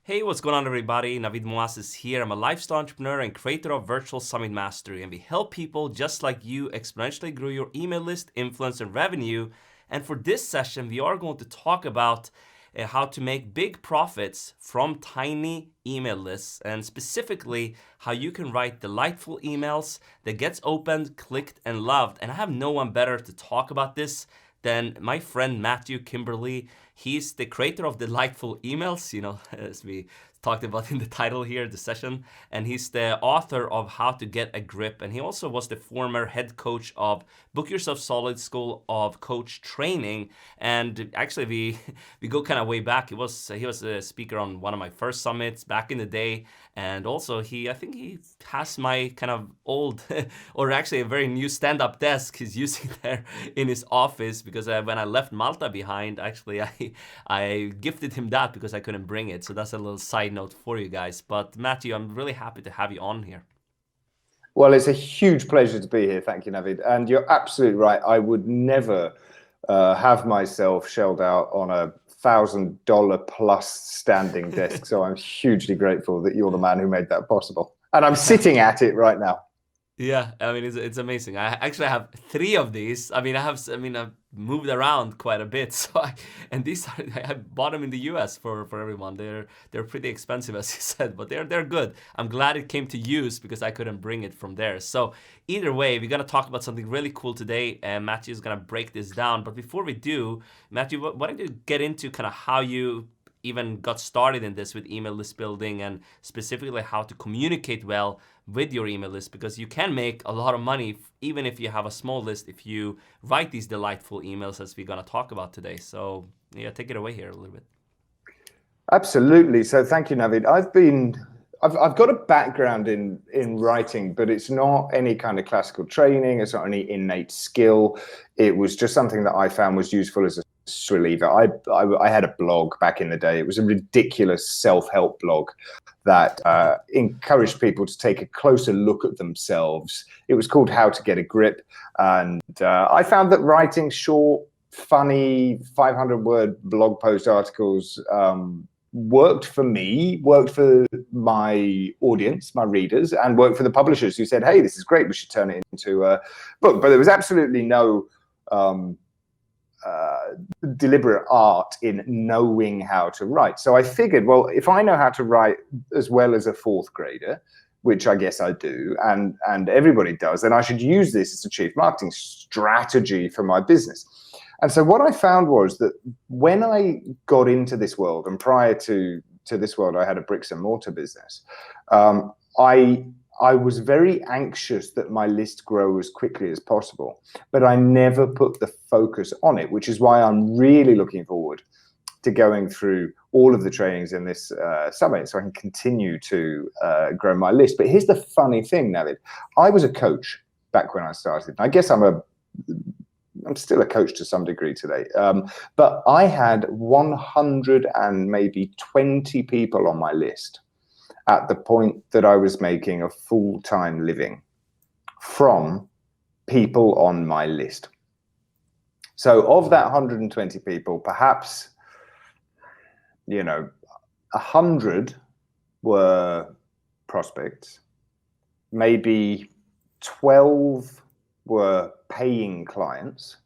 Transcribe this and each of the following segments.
Hey, what's going on, everybody? Navid is here. I'm a lifestyle entrepreneur and creator of Virtual Summit Mastery, and we help people just like you exponentially grow your email list, influence, and revenue. And for this session, we are going to talk about how to make big profits from tiny email lists, and specifically how you can write delightful emails that gets opened, clicked, and loved. And I have no one better to talk about this than my friend Matthew Kimberley. He's the creator of Delightful Emails, as we talked about in the title here, the session, and he's the author of How to Get a Grip, and he also was the former head coach of Book Yourself Solid School of Coach Training. And actually, we go kind of way back. He was a speaker on one of my first summits back in the day, and also I think he has my kind of old or actually a very new stand-up desk he's using there in his office, because when I left Malta behind, actually I gifted him that because I couldn't bring it. So that's a little side note for you guys. But Matthew, I'm really happy to have you on here. Well, it's a huge pleasure to be here. Thank you, Navid. And you're absolutely right. I would never have myself shelled out on a $1,000 plus standing desk. So I'm hugely grateful that you're the man who made that possible. And I'm sitting at it right now. Yeah, I mean it's amazing. I actually have 3 of these. I've moved around quite a bit, and these I bought them in the U.S. for everyone. They're pretty expensive, as you said, but they're good. I'm glad it came to use because I couldn't bring it from there. So either way, we're gonna talk about something really cool today, and Matthew is gonna break this down. But before we do, Matthew, why don't you get into kind of how you even got started in this with email list building, and specifically how to communicate well with your email list, because you can make a lot of money even if you have a small list if you write these delightful emails, as we're going to talk about today. So yeah, take it away here a little bit. Absolutely. So thank you, Navid. I've got a background in writing, but it's not any kind of classical training. It's not any innate skill. It was just something that I found was useful as a stress reliever. I had a blog back in the day. It was a ridiculous self-help blog that encouraged people to take a closer look at themselves. It was called How to Get a Grip. And I found that writing short, funny 500-word blog post articles worked for me, worked for my audience, my readers, and worked for the publishers who said, hey, this is great, we should turn it into a book. But there was absolutely no deliberate art in knowing how to write. So I figured, well, if I know how to write as well as a 4th grader, which I guess I do, and everybody does, then I should use this as a chief marketing strategy for my business. And so what I found was that when I got into this world, and prior to this world, I had a bricks and mortar business, I was very anxious that my list grow as quickly as possible, but I never put the focus on it, which is why I'm really looking forward to going through all of the trainings in this summit so I can continue to grow my list. But here's the funny thing, Navid. I was a coach back when I started. I guess I'm still a coach to some degree today, but I had 100 and maybe 20 people on my list at the point that I was making a full-time living from people on my list. So of that 120 people, perhaps, 100 were prospects, maybe 12 were paying clients,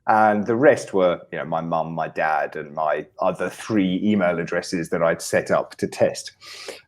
and the rest were, my mum, my dad, and my other 3 email addresses that I'd set up to test.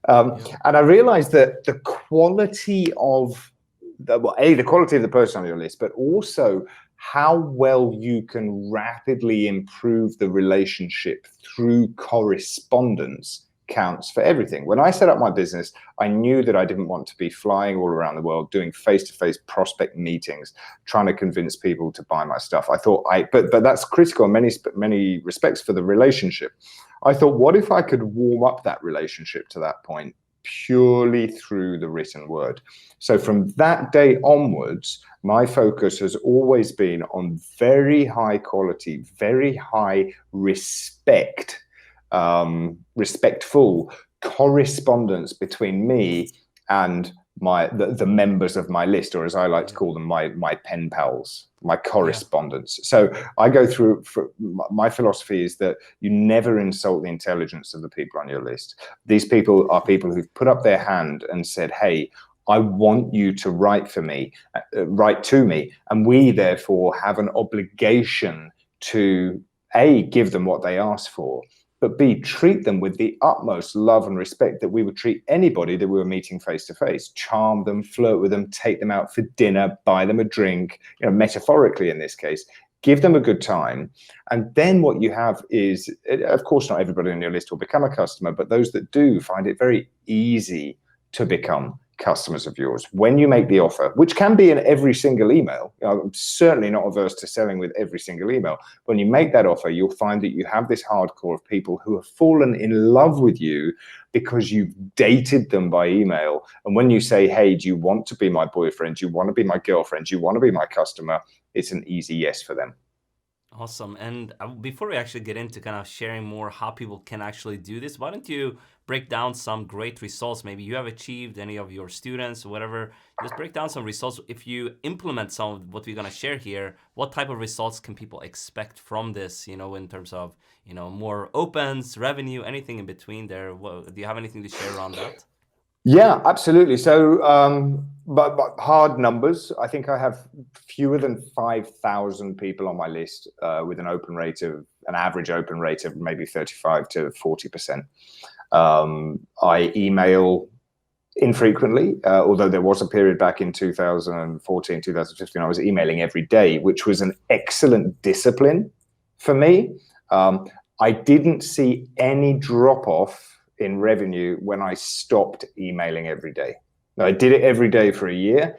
And I realized that the quality of the quality of the person on your list, but also how well you can rapidly improve the relationship through correspondence counts for everything. When I set up my business, I knew that I didn't want to be flying all around the world doing face-to-face prospect meetings, trying to convince people to buy my stuff. I thought, but that's critical in many respects for the relationship. I thought, what if I could warm up that relationship to that point purely through the written word? So from that day onwards, my focus has always been on very high quality, very high respectful correspondence between me and the members of my list, or as I like to call them, my pen pals, my correspondents. So I go through, my philosophy is that you never insult the intelligence of the people on your list. These people are people who've put up their hand and said, hey, I want you to write to me, and we therefore have an obligation to A, give them what they ask for, but B, treat them with the utmost love and respect that we would treat anybody that we were meeting face to face. Charm them, flirt with them, take them out for dinner, buy them a drink, metaphorically in this case, give them a good time. And then what you have is, of course, not everybody on your list will become a customer, but those that do find it very easy to become customers of yours when you make the offer, which can be in every single email. I'm certainly not averse to selling with every single email. When you make that offer, you'll find that you have this hardcore of people who have fallen in love with you because you've dated them by email. And when you say, hey, do you want to be my boyfriend? Do you want to be my girlfriend? Do you want to be my customer? It's an easy yes for them. Awesome. And before we actually get into kind of sharing more how people can actually do this, why don't you break down some great results maybe you have achieved, any of your students, whatever. Just break down some results. If you implement some of what we're going to share here, what type of results can people expect from this, in terms of, more opens, revenue, anything in between there? Do you have anything to share around that? Yeah, absolutely. So, but hard numbers, I think I have fewer than 5,000 people on my list with an average open rate of maybe 35 to 40%. I email infrequently, although there was a period back in 2014, 2015, I was emailing every day, which was an excellent discipline for me. I didn't see any drop off in revenue when I stopped emailing every day. Now, I did it every day for a year,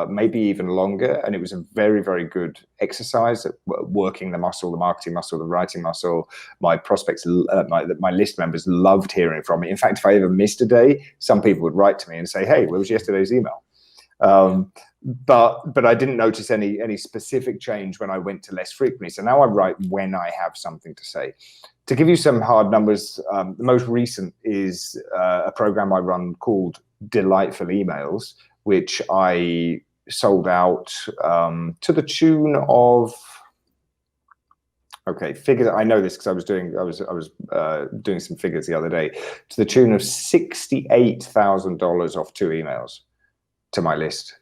maybe even longer, and it was a very, very good exercise at working the muscle, the marketing muscle, the writing muscle. My prospects, my list members loved hearing from me. In fact, if I ever missed a day, some people would write to me and say, hey, where was yesterday's email? But I didn't notice any specific change when I went to less frequently. So now I write when I have something to say. To give you some hard numbers, the most recent is a program I run called Delightful Emails, which I sold out to the tune of, figures. I know this because I was doing some figures the other day, to the tune of $68,000 off 2 emails to my list.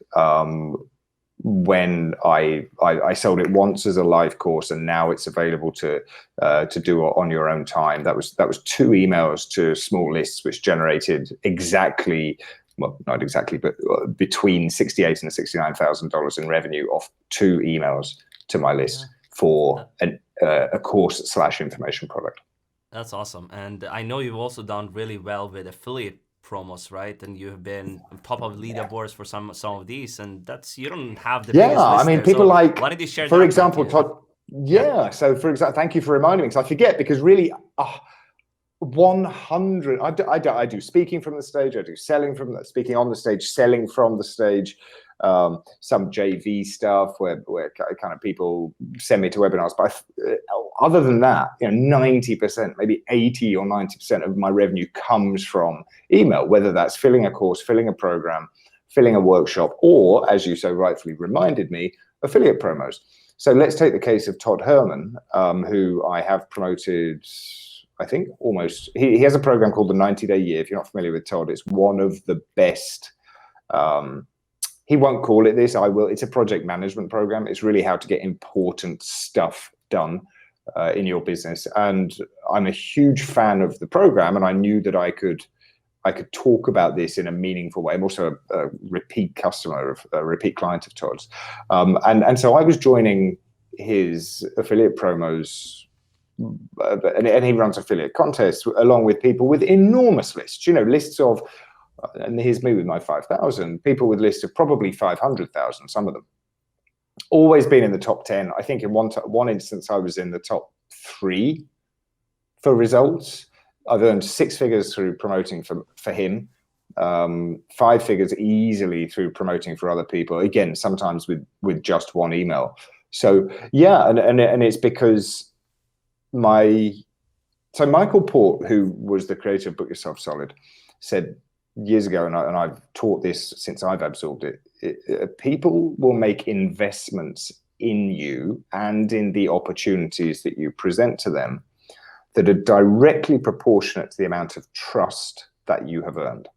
When I sold it once as a live course, and now it's available to do on your own time. That was 2 emails to small lists, which generated not exactly, but between $68,000 and $69,000 in revenue off 2 emails to my list for a course / information product. That's awesome. And I know you've also done really well with affiliate promos, right? And you have been top of leaderboards for some of these, and you don't have the biggest list. I mean, there. people so like, why did you share for that example, Todd? So for example, thank you for reminding me, because I forget, because really 100, I do speaking from the stage, I do speaking on the stage, selling from the stage, some JV stuff where kind of people send me to webinars. But other than that, 90%, maybe 80 or 90% of my revenue comes from email, whether that's filling a course, filling a program, filling a workshop, or, as you so rightfully reminded me, affiliate promos. So let's take the case of Todd Herman, who I have promoted, I think almost, he has a program called the 90-Day Year. If you're not familiar with Todd, it's one of the best. He won't call it this, I will. It's a project management program. It's really how to get important stuff done in your business. And I'm a huge fan of the program, and I knew that I could talk about this in a meaningful way. I'm also a repeat customer, a repeat client of Todd's. And so I was joining his affiliate promos, and he runs affiliate contests along with people with enormous lists, lists of, and here's me with my 5,000, people with lists of probably 500,000, some of them. Always been in the top 10. I think in one instance, I was in the top 3 for results. I've earned 6 figures through promoting for him, 5 figures easily through promoting for other people. Again, sometimes with just 1 email. So yeah, and it's because Michael Port, who was the creator of Book Yourself Solid, said, years ago, and I've taught this since I've absorbed it, people will make investments in you and in the opportunities that you present to them that are directly proportionate to the amount of trust that you have earned.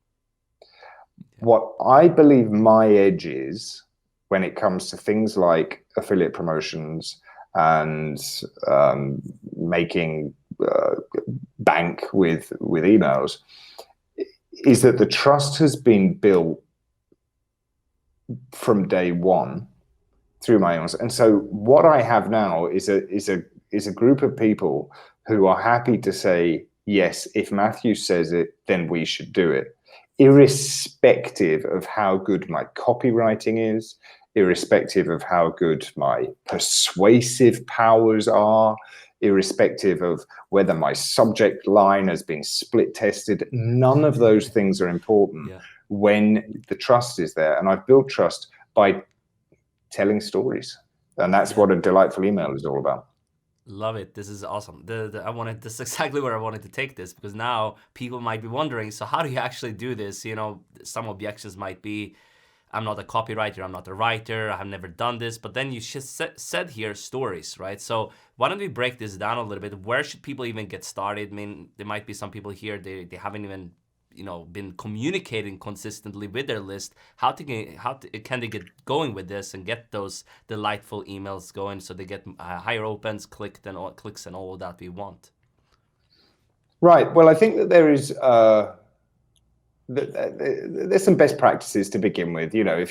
What I believe my edge is when it comes to things like affiliate promotions and making bank with emails is that the trust has been built from day one through my emails. And so what I have now is a group of people who are happy to say, yes, if Matthew says it, then we should do it, irrespective of how good my copywriting is, irrespective of how good my persuasive powers are, irrespective of whether my subject line has been split tested. None of those things are important when the trust is there. And I've built trust by telling stories. And that's what a delightful email is all about. Love it. This is awesome. This is exactly where I wanted to take this, because now people might be wondering, so how do you actually do this? You know, some objections might be, I'm not a copywriter, I'm not a writer, I have never done this. But then you just said here stories, right? So why don't we break this down a little bit? Where should people even get started? I mean, there might be some people here, they haven't even, you know, been communicating consistently with their list. How can they get going with this and get those delightful emails going so they get higher opens, clicks, and all of that we want? Right. Well, I think that there is there's some best practices to begin with. You know,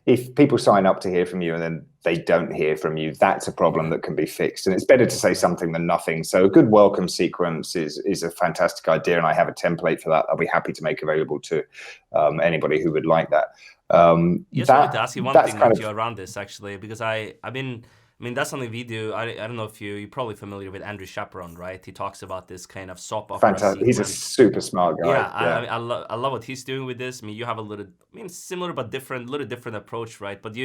if people sign up to hear from you and then they don't hear from you, that's a problem that can be fixed. And it's better to say something than nothing. So a good welcome sequence is a fantastic idea. And I have a template for that. I'll be happy to make available to anybody who would like that. Yes, I wanted to ask you one thing with you around this, actually, because I mean, that's something we do. I don't know if you're probably familiar with Andrew Chaperon, right? He talks about this kind of soap opera fantastic. He's a super smart guy. Yeah, I love what he's doing with this. I mean, you have similar but little different approach, right? But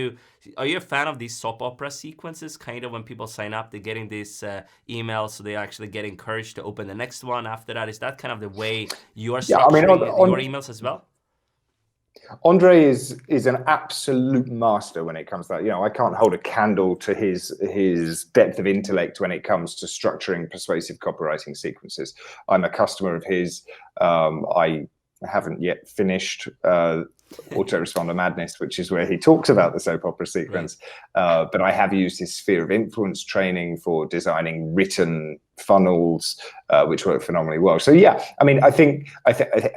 are you a fan of these soap opera sequences? Kind of when people sign up, they're getting these emails, so they actually get encouraged to open the next one after that. Is that kind of the way you are structuring your emails as well? Andre is an absolute master when it comes to that. You know, I can't hold a candle to his depth of intellect when it comes to structuring persuasive copywriting sequences. I'm a customer of his. I haven't yet finished Autoresponder Madness, which is where he talks about the soap opera sequence. But I have used his sphere of influence training for designing written funnels, which work phenomenally well. So yeah, I mean, I think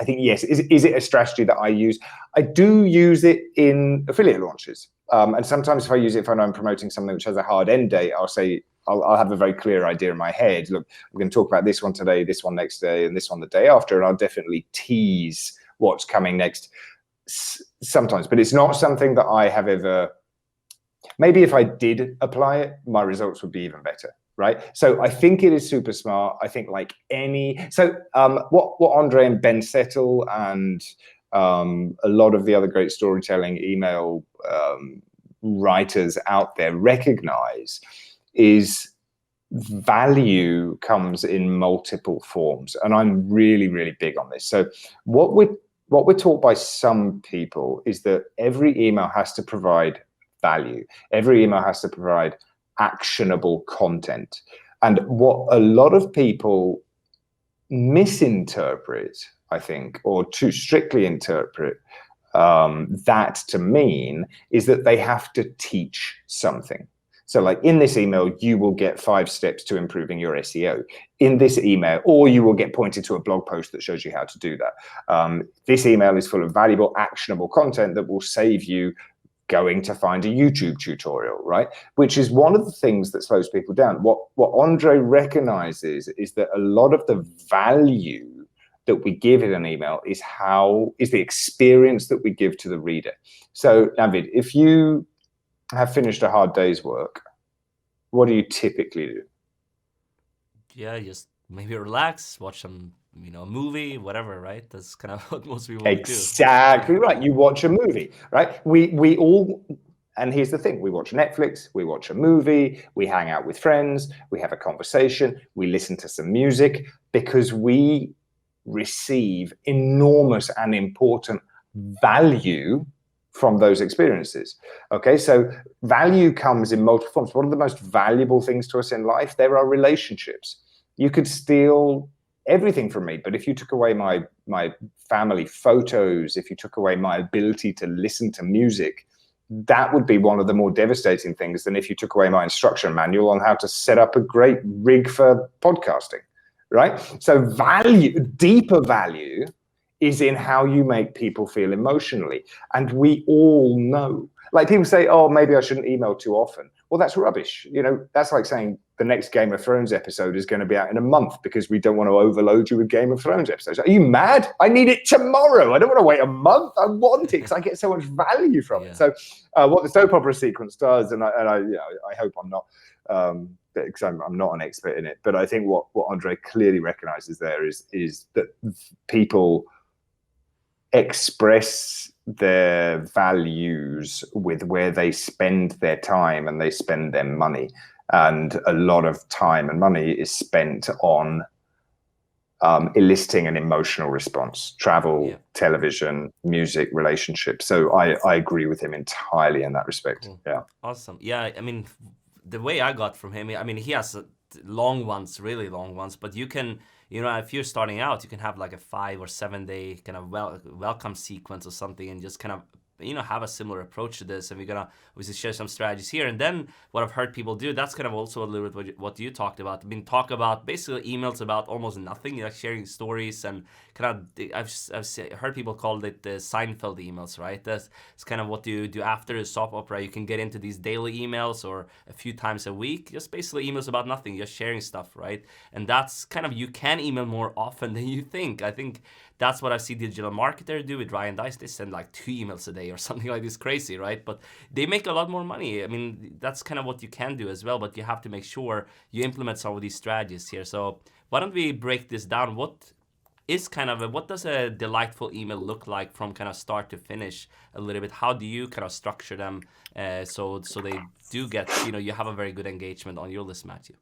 yes. Is it a strategy that I use? I do use it in affiliate launches, and sometimes if I use it when I'm promoting something which has a hard end date, I'll say I'll have a very clear idea in my head. Look, we're going to talk about this one today, this one next day, and this one the day after, and I'll definitely tease what's coming next sometimes. But it's not something that I have ever. Maybe if I did apply it, my results would be even better. Right. So I think it is super smart. I think like what Andre and Ben Settle and a lot of the other great storytelling email writers out there recognize is value comes in multiple forms. And I'm really, really big on this. So what we're taught by some people is that every email has to provide value. Every email has to provide actionable content. And what a lot of people misinterpret, I think, or too strictly interpret that to mean is that they have to teach something. So like in this email, you will get 5 steps to improving your SEO in this email, or you will get pointed to a blog post that shows you how to do that. This email is full of valuable, actionable content that will save you going to find a YouTube tutorial, right? Which is one of the things that slows people down. What Andre recognizes is that a lot of the value that we give in an email is the experience that we give to the reader. So Navid, if you have finished a hard day's work, what do you typically do? Yeah, just maybe relax, watch some a movie, whatever, right? That's kind of what most people exactly do. Right. You watch a movie, right? We all, and here's the thing, we watch Netflix, we watch a movie, we hang out with friends, we have a conversation, we listen to some music, because we receive enormous and important value from those experiences. Okay, so value comes in multiple forms. What are the most valuable things to us in life? There are relationships. You could steal everything from me, but if you took away my family photos, if you took away my ability to listen to music, that would be one of the more devastating things than if you took away my instruction manual on how to set up a great rig for podcasting, right? So value, deeper value, is in how you make people feel emotionally. And we all know, like people say, oh, maybe I shouldn't email too often. Well, that's rubbish. You know, that's like saying the next Game of Thrones episode is going to be out in a month because we don't want to overload you with Game of Thrones episodes. Are you mad? I need it tomorrow. I don't want to wait a month. I want it because I get so much value from it. So what the soap opera sequence does, and I hope I'm not, because I'm not an expert in it, but I think what Andre clearly recognizes there is that people express their values with where they spend their time and they spend their money. And a lot of time and money is spent on eliciting an emotional response: travel, television, music, relationships. So I agree with him entirely in that respect. Cool. Yeah. Awesome. Yeah, I mean, the way I got from him, I mean, he has long ones, really long ones, but you can, you know, if you're starting out, you can have like a 5 or 7 day kind of welcome sequence or something, and just kind of, you know, have a similar approach to this. And we're gonna obviously share some strategies here. And then what I've heard people do, that's kind of also a little bit what you talked about. I mean, talk about basically emails about almost nothing, like sharing stories, and kind of, I've heard people call it the Seinfeld emails, right? That's kind of what you do after a soap opera. You can get into these daily emails or a few times a week, just basically emails about nothing, just sharing stuff, right? And that's kind of, you can email more often than you think. I think that's what I see digital marketer do with Ryan Dice. They send like 2 emails a day or something like this, crazy, right? But they make a lot more money. I mean, that's kind of what you can do as well, but you have to make sure you implement some of these strategies here. So why don't we break this down? What does a delightful email look like from kind of start to finish a little bit? How do you kind of structure them so they do get, you know, you have a very good engagement on your list, Matthew?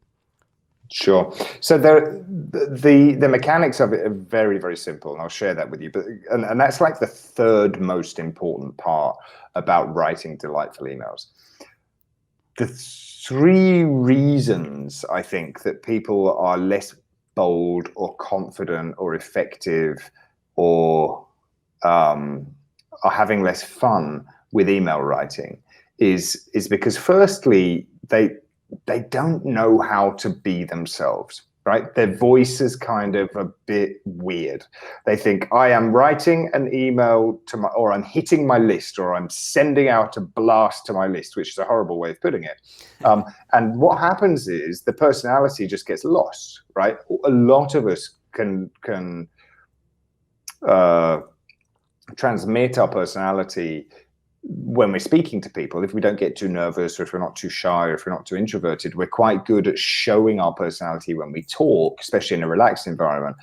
Sure. So the mechanics of it are very, very simple, and I'll share that with you. But and that's like the third most important part about writing delightful emails. The 3 reasons I think that people are less bold or confident or effective or are having less fun with email writing is because firstly they don't know how to be themselves, right? Their voice is kind of a bit weird. They think, I am writing an email to or I'm hitting my list, or I'm sending out a blast to my list, which is a horrible way of putting it. And what happens is the personality just gets lost, right? A lot of us can transmit our personality when we're speaking to people. If we don't get too nervous, or if we're not too shy, or if we're not too introverted, we're quite good at showing our personality when we talk, especially in a relaxed environment.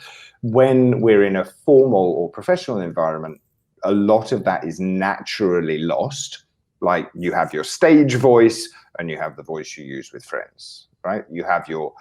When we're in a formal or professional environment, a lot of that is naturally lost. Like, you have your stage voice and you have the voice you use with friends, right? You have your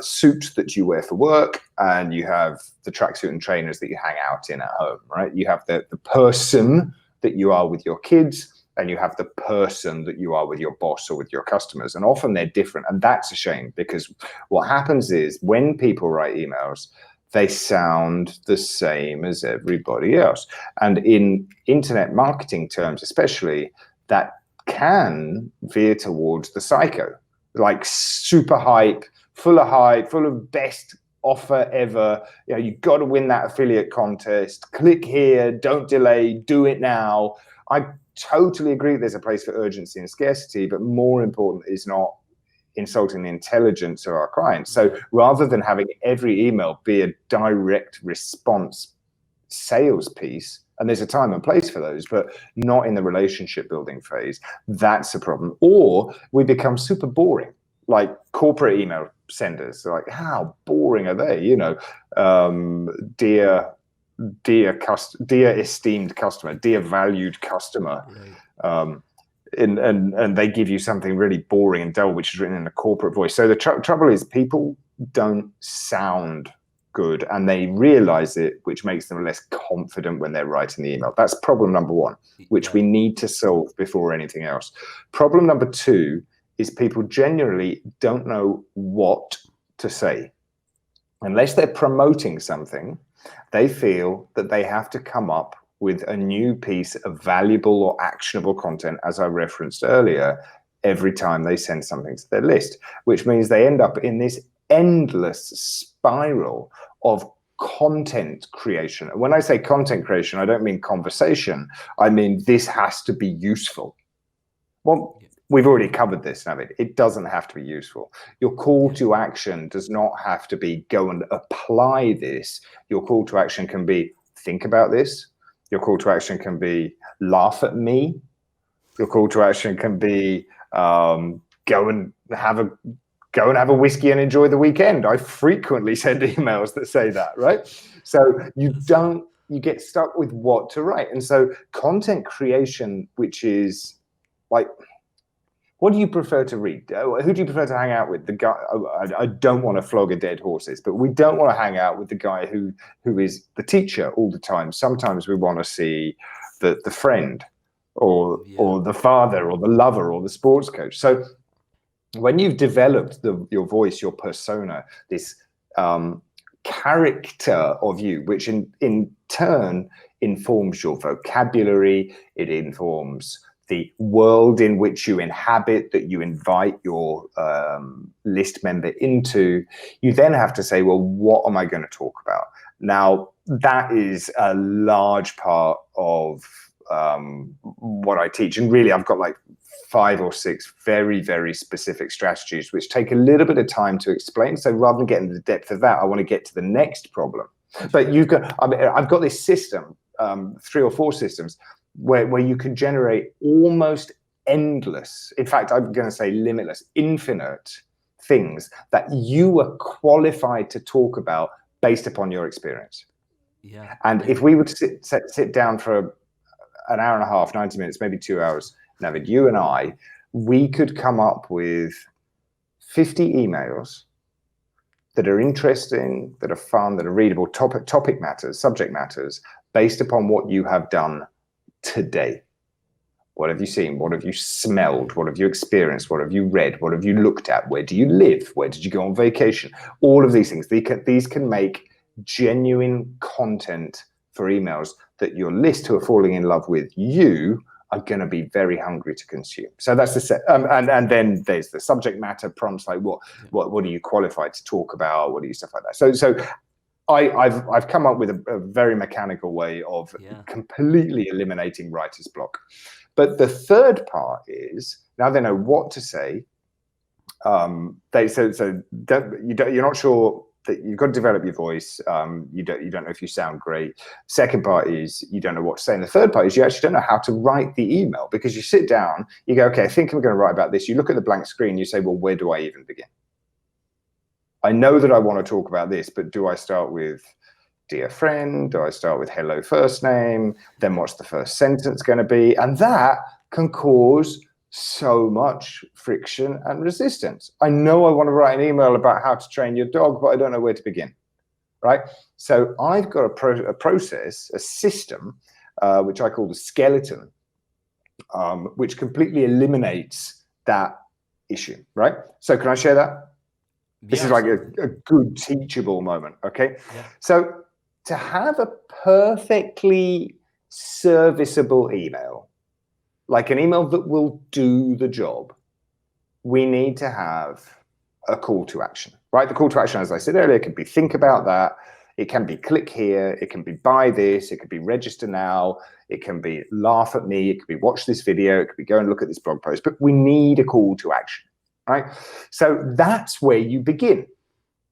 suit that you wear for work, and you have the tracksuit and trainers that you hang out in at home, right? You have the person that you are with your kids, and you have the person that you are with your boss or with your customers. And often they're different. And that's a shame, because what happens is when people write emails, they sound the same as everybody else. And in internet marketing terms, especially, that can veer towards the psycho, like super hype, full of best offer ever. You know, you've got to win that affiliate contest. Click here, don't delay, do it now. I totally agree there's a place for urgency and scarcity, but more important is not insulting the intelligence of our clients. So rather than having every email be a direct response sales piece, and there's a time and place for those, but not in the relationship building phase, that's a problem. Or we become super boring, like corporate email senders. So like, how boring are they? You know, dear esteemed customer, dear valued customer. Right. And they give you something really boring and dull, which is written in a corporate voice. So the trouble is, people don't sound good, and they realize it, which makes them less confident when they're writing the email. That's problem number one, which we need to solve before anything else. Problem number two is people generally don't know what to say. Unless they're promoting something, they feel that they have to come up with a new piece of valuable or actionable content, as I referenced earlier, every time they send something to their list, which means they end up in this endless spiral of content creation. And when I say content creation, I don't mean conversation. I mean, this has to be useful. Well, we've already covered this, Navid. It doesn't have to be useful. Your call to action does not have to be go and apply this. Your call to action can be think about this. Your call to action can be laugh at me. Your call to action can be go and have a whiskey and enjoy the weekend. I frequently send emails that say that, right? So you get stuck with what to write. And so content creation, which is like, what do you prefer to read? Who do you prefer to hang out with? The guy, I don't want to flog a dead horses, but we don't want to hang out with the guy who is the teacher all the time. Sometimes we want to see the friend or the father or the lover or the sports coach. So when you've developed your voice, your persona, this character of you, which in turn informs your vocabulary, it informs the world in which you inhabit, that you invite your list member into, you then have to say, well, what am I going to talk about? Now, that is a large part of what I teach. And really, I've got like 5 or 6 very, very specific strategies, which take a little bit of time to explain. So rather than getting to the depth of that, I want to get to the next problem. But I've got this system, 3 or 4 systems, where you can generate almost endless, in fact, I'm going to say limitless, infinite things that you are qualified to talk about based upon your experience. Yeah. And if we would sit down for an hour and a half, 90 minutes, maybe 2 hours, Navid, you and I, we could come up with 50 emails that are interesting, that are fun, that are readable, topic matters, subject matters, based upon what you have done today. What have you seen? What have you smelled? What have you experienced? What have you read? What have you looked at? Where do you live? Where did you go on vacation? All of these things. These can make genuine content for emails that your list who are falling in love with you are going to be very hungry to consume. So that's the set. And then there's the subject matter prompts, like what are you qualified to talk about? What are you stuff like that? So I've come up with a very mechanical way of completely eliminating writer's block. But the third part is, now they know what to say. You're not sure that you've got to develop your voice. You don't know if you sound great. Second part is you don't know what to say. And the third part is you actually don't know how to write the email, because you sit down, you go, okay, I think I'm going to write about this. You look at the blank screen, you say, well, where do I even begin? I know that I want to talk about this, but do I start with dear friend? Do I start with hello first name? Then what's the first sentence going to be? And that can cause so much friction and resistance. I know I want to write an email about how to train your dog, but I don't know where to begin, right? So I've got a process, a system, which I call the skeleton, which completely eliminates that issue, right? So can I share that? This is like a good teachable moment, okay? Yeah. So to have a perfectly serviceable email, like an email that will do the job, we need to have a call to action, right? The call to action, as I said earlier, could be think about that. It can be click here. It can be buy this. It could be register now. It can be laugh at me. It could be watch this video. It could be go and look at this blog post. But we need a call to action. Right? So that's where you begin.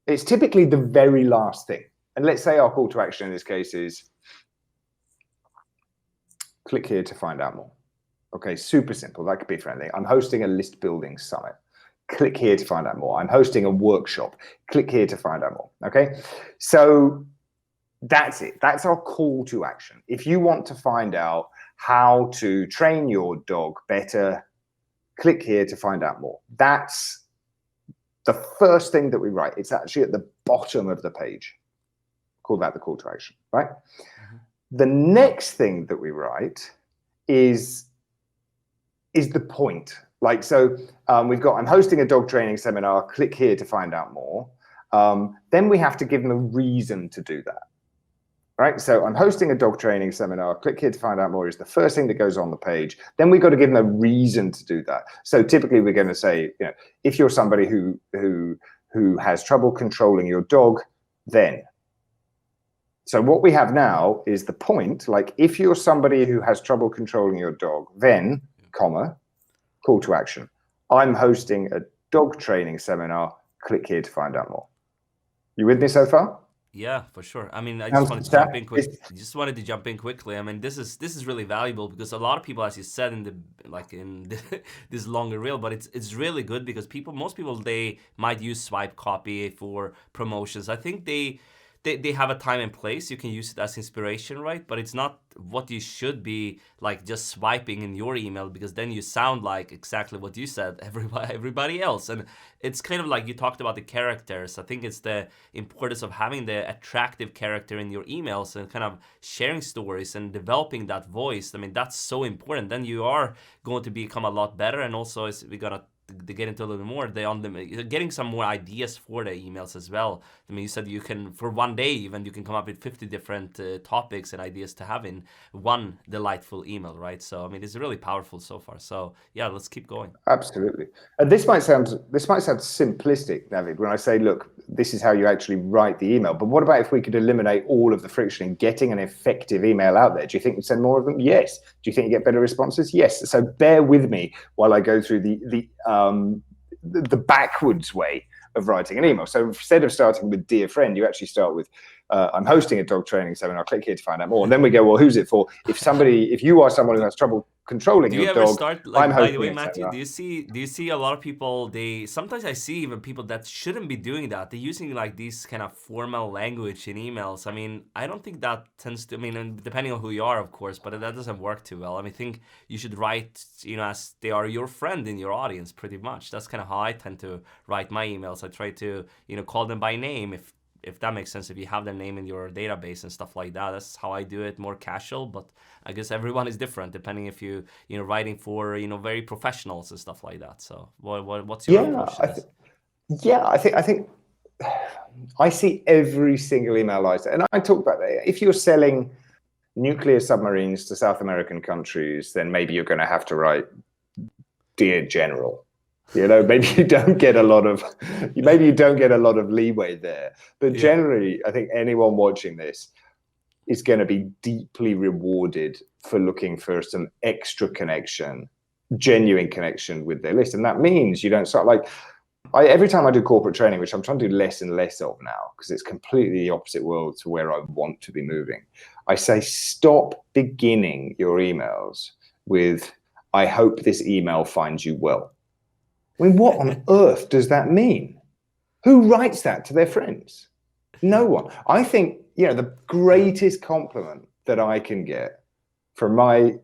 It's typically the very last thing. And let's say our call to action in this case is click here to find out more. Okay, super simple. That could be friendly. I'm hosting a list building summit. Click here to find out more. I'm hosting a workshop. Click here to find out more. Okay, so that's it. That's our call to action. If you want to find out how to train your dog better, click here to find out more. That's the first thing that we write. It's actually at the bottom of the page. Call that the call to action, right? The next thing that we write is the point. Like, so we've got, I'm hosting a dog training seminar, click here to find out more. Then we have to give them a reason to do that, right? So I'm hosting a dog training seminar, click here to find out more is the first thing that goes on the page. Then we've got to give them a reason to do that. So typically we're going to say, you know, if you're somebody who has trouble controlling your dog, then. So what we have now is the point, like if you're somebody who has trouble controlling your dog, then, comma, call to action. I'm hosting a dog training seminar, click here to find out more. You with me so far? Yeah, for sure. I mean, I Sounds just wanted to good. jump in quick. Just wanted to jump in quickly. I mean, this is really valuable because a lot of people, as you said in this longer reel, but it's really good because most people they might use swipe copy for promotions. I think they have a time and place. You can use it as inspiration, right? But it's not what you should be like just swiping in your email, because then you sound like exactly what you said, everybody else. And it's kind of like you talked about the characters. I think it's the importance of having the attractive character in your emails and kind of sharing stories and developing that voice. I mean, that's so important. Then you are going to become a lot better. And also, we're gonna to get into a little bit more, getting some more ideas for the emails as well. I mean, you said you can, for one day even, you can come up with 50 different topics and ideas to have in one delightful email, right? So, I mean, it's really powerful so far. So, yeah, let's keep going. Absolutely. And this might sound simplistic, Navid, when I say, look, this is how you actually write the email. But what about if we could eliminate all of the friction in getting an effective email out there? Do you think you'd send more of them? Yes. Do you think you get better responses? Yes. So bear with me while I go through the backwards way of writing an email. So instead of starting with dear friend, you actually start with I'm hosting a dog training seminar, click here to find out more. And then we go, well, who's it for? If you are someone who has trouble controlling your dog, do you ever start, like, I'm by the way, hosting a Matthew, seminar. do you see a lot of people, sometimes I see even people that shouldn't be doing that. They're using like these kind of formal language in emails. I mean, I don't think that tends to, I mean, and depending on who you are, of course, but that doesn't work too well. I mean, I think you should write, you know, as they are your friend in your audience, pretty much. That's kind of how I tend to write my emails. I try to, you know, call them by name if that makes sense, if you have their name in your database and stuff like that. That's how I do it, more casual, but I guess everyone is different depending if you know, writing for, you know, very professionals and stuff like that. So what's your approach to this? I think I see every single email like that. And I talk about that. If you're selling nuclear submarines to South American countries, then maybe you're going to have to write Dear General. You know, maybe you don't get a lot of leeway there. But generally, I think anyone watching this is going to be deeply rewarded for looking for some extra connection, genuine connection with their list. And that means you don't start like, every time I do corporate training, which I'm trying to do less and less of now, because it's completely the opposite world to where I want to be moving, I say, stop beginning your emails with, I hope this email finds you well. I mean, what on earth does that mean? Who writes that to their friends? No one. I think, you know, the greatest compliment that I can get from my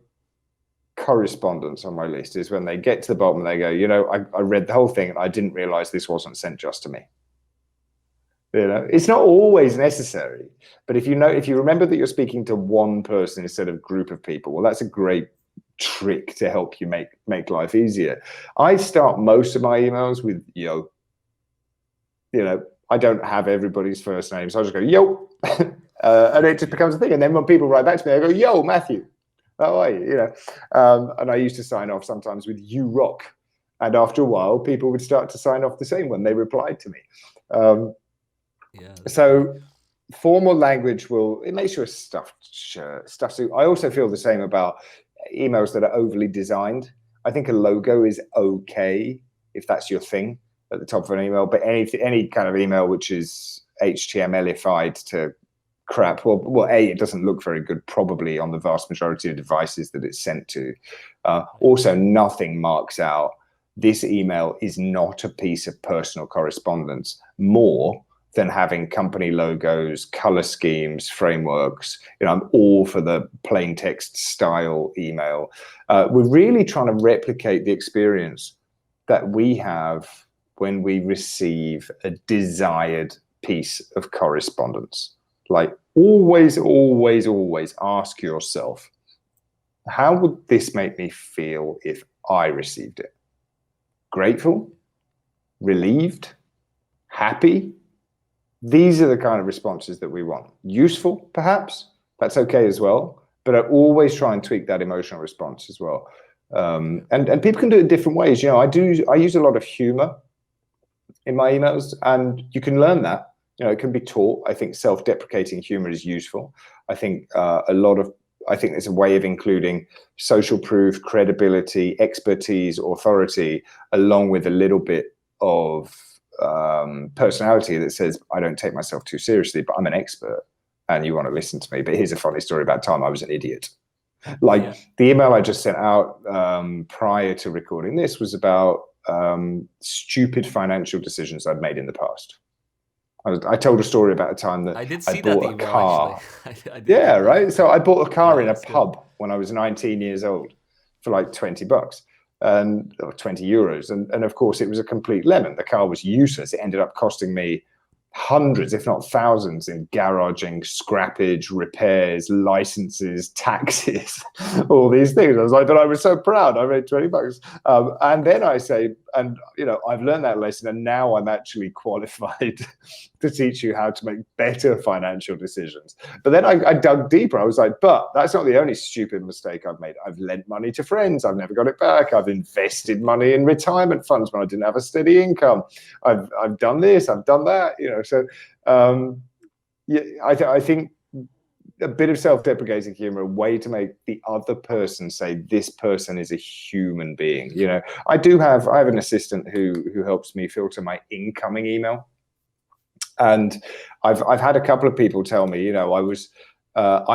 correspondence on my list is when they get to the bottom and they go, you know, I read the whole thing and I didn't realize this wasn't sent just to me. You know, it's not always necessary, but if you remember that you're speaking to one person instead of a group of people, well, that's a great trick to help you make life easier. I start most of my emails with yo. You know, I don't have everybody's first name, so I just go yo, and it just becomes a thing. And then when people write back to me, I go, yo, Matthew, how are you? You know, and I used to sign off sometimes with you rock, and after a while, people would start to sign off the same when they replied to me. So formal language it makes you a stuffed shirt, stuffed suit. I also feel the same about emails that are overly designed. I think a logo is okay if that's your thing at the top of an email, but any kind of email which is HTMLified to crap, well, it doesn't look very good probably on the vast majority of devices that it's sent to. Also, nothing marks out this email is not a piece of personal correspondence more than having company logos, color schemes, frameworks. You know, I'm all for the plain text style email. We're really trying to replicate the experience that we have when we receive a desired piece of correspondence. Like always, always, always ask yourself, how would this make me feel if I received it? Grateful? Relieved? Happy? These are the kind of responses that we want. Useful, perhaps? That's okay as well. But I always try and tweak that emotional response as well. And people can do it in different ways. You know, I use a lot of humor in my emails, and you can learn that. You know, it can be taught. I think self-deprecating humor is useful. I think I think there's a way of including social proof, credibility, expertise, authority, along with a little bit of personality that says, I don't take myself too seriously, but I'm an expert and you want to listen to me. But here's a funny story about time I was an idiot. Like the email I just sent out prior to recording this was about stupid financial decisions I'd made in the past. I told a story about a time that I did see bought that email, a car. actually. Yeah, right. So I bought a car in a that's pub when I was 19 years old for like $20 and or 20 euros. And of course it was a complete lemon. The car was useless. It ended up costing me hundreds, if not thousands, in garaging, scrappage, repairs, licenses, taxes, all these things. I was like, but I was so proud. I made $20. And then I say, and you know, I've learned that lesson, and now I'm actually qualified to teach you how to make better financial decisions. But then I dug deeper. I was like, but that's not the only stupid mistake I've made. I've lent money to friends. I've never got it back. I've invested money in retirement funds when I didn't have a steady income. I've done this. I've done that. You know, so yeah, I think a bit of self-deprecating humor, a way to make the other person say this person is a human being. You know, I have an assistant who helps me filter my incoming email, and I've had a couple of people tell me, you know, I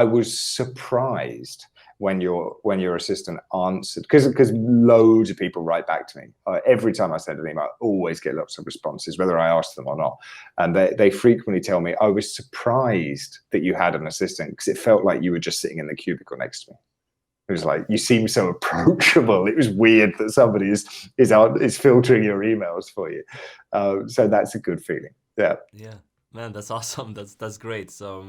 was surprised when your assistant answered, because loads of people write back to me every time I send an email. I always get lots of responses, whether I ask them or not, and they frequently tell me, I was surprised that you had an assistant because it felt like you were just sitting in the cubicle next to me. It was like, you seem so approachable. It was weird that somebody is filtering your emails for you. So that's a good feeling. Yeah. Man, that's awesome. That's great. So